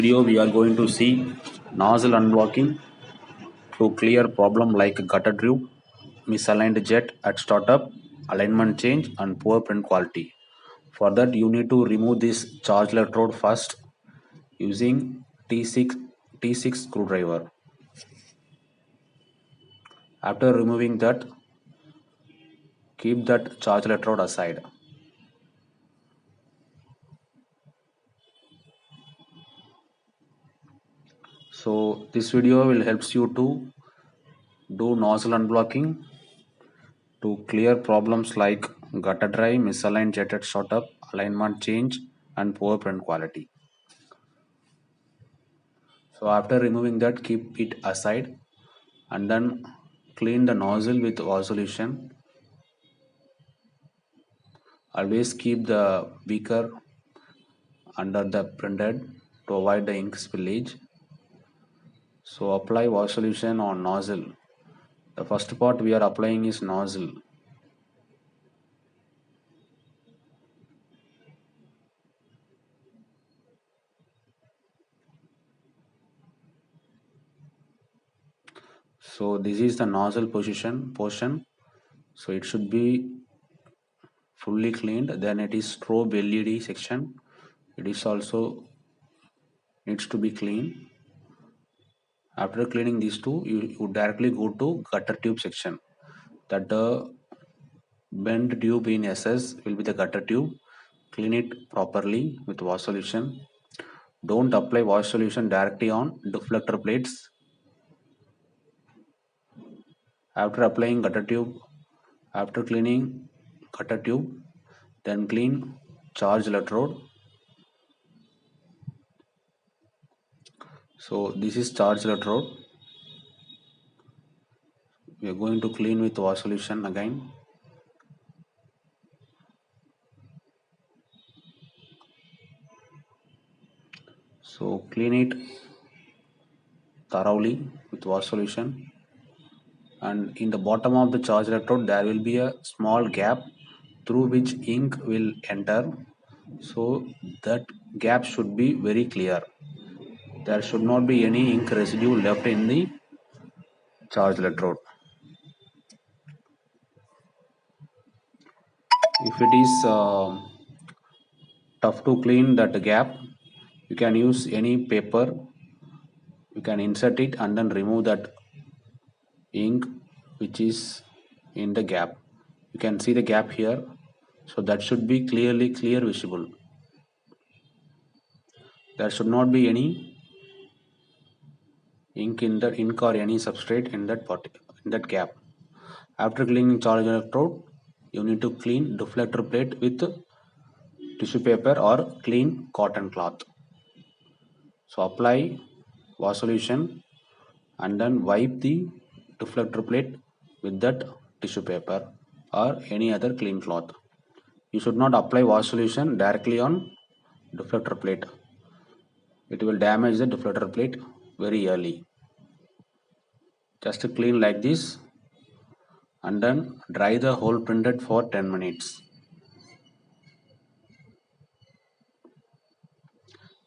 Video we are going to see nozzle unblocking to clear problem like gutter tube, misaligned jet at startup, alignment change and poor print quality. For that you need to remove this charge electrode first using T6 screwdriver. After removing that, keep that charge electrode aside. So this video will helps you to do nozzle unblocking to clear problems like gutter dry, misaligned jetted startup, alignment change, and poor print quality. So after removing that, keep it aside and then clean the nozzle with water solution. Always keep the beaker under the printhead to avoid the ink spillage. So apply water solution on nozzle. The first part we are applying is nozzle. So this is the nozzle portion. So it should be fully cleaned. Then it is strobe LED section. It is also needs to be clean. After cleaning these two, you directly go to gutter tube section. That the bent tube in SS will be the gutter tube. Clean it properly with wash solution. Don't apply wash solution directly on deflector plates. After applying gutter tube, after cleaning gutter tube, then clean charge electrode. So this is charge electrode. We are going to clean with wash solution again. So clean it thoroughly with wash solution, and in the bottom of the charge electrode there will be a small gap through which ink will enter. So that gap should be very clear. There should not be any ink residue left in the charge electrode. If it is tough to clean that gap, you can use any paper. You can insert it and then remove that ink which is in the gap. You can see the gap here, so that should be clear visible. There should not be any ink or any substrate in that gap. After cleaning charge electrode, you need to clean deflector plate with tissue paper or clean cotton cloth. So apply wash solution and then wipe the deflector plate with that tissue paper or any other clean cloth. You should not apply wash solution directly on deflector plate. It will damage the deflector plate very early. Just clean like this and then dry the whole printhead for 10 minutes.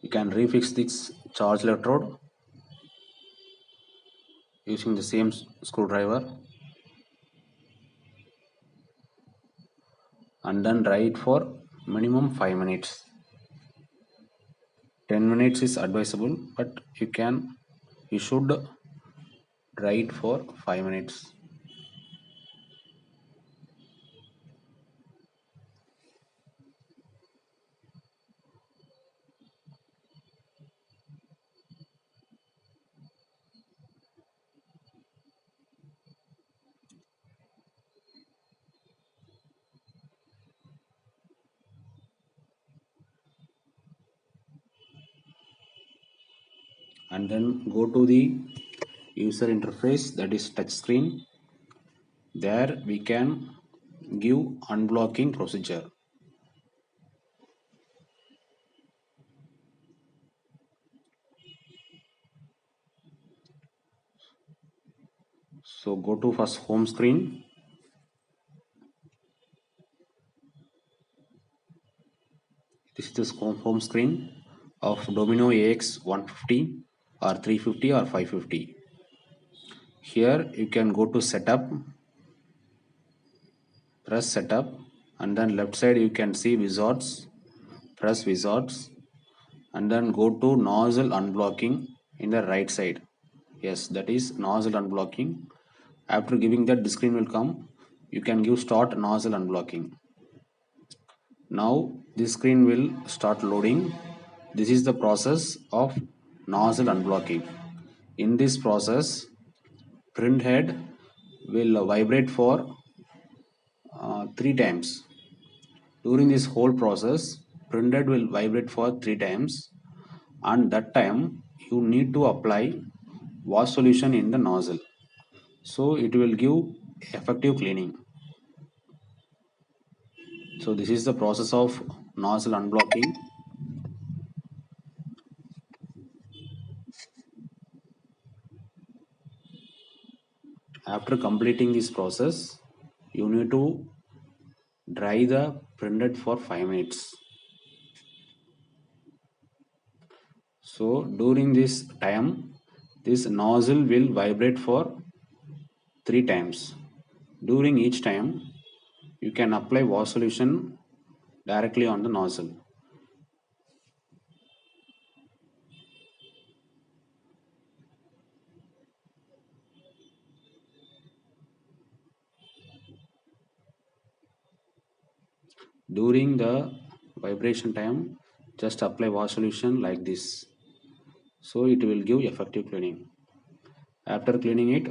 You can refix this charge electrode using the same screwdriver and then dry it for minimum 5 minutes. 10 minutes is advisable, but you should dry it for 5 minutes. And then go to the user interface, that is touch screen. There we can give unblocking procedure. So go to first home screen. This is the home screen. of Domino AX 150 or 350 or 550. Here you can go to setup, press setup, and then left side you can see wizards, press wizards, and then go to nozzle unblocking in the right side. Yes, that is nozzle unblocking. After giving that, the screen will come. You can give start nozzle unblocking. Now this screen will start loading. This is the process of nozzle unblocking. In this process, print head will vibrate for 3 times. During this whole process, print head will vibrate for 3 times, and that time you need to apply wash solution in the nozzle. So it will give effective cleaning. So this is the process of nozzle unblocking. After completing this process, you need to dry the printhead for 5 minutes. So during this time, this nozzle will vibrate for 3 times. During each time, you can apply wash solution directly on the nozzle. During the vibration time, just apply wash solution like this. So it will give effective cleaning. After cleaning it,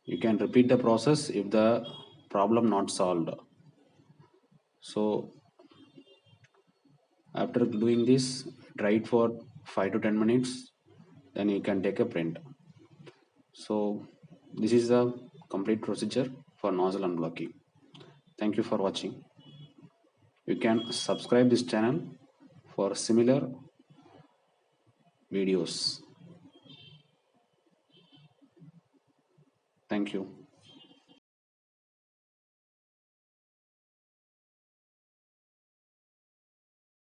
you can repeat the process if the problem not solved. So after doing this, dry it for 5 to 10 minutes, then you can take a print. So this is the complete procedure for nozzle unblocking. Thank you for watching. You can subscribe this channel for similar videos. Thank you.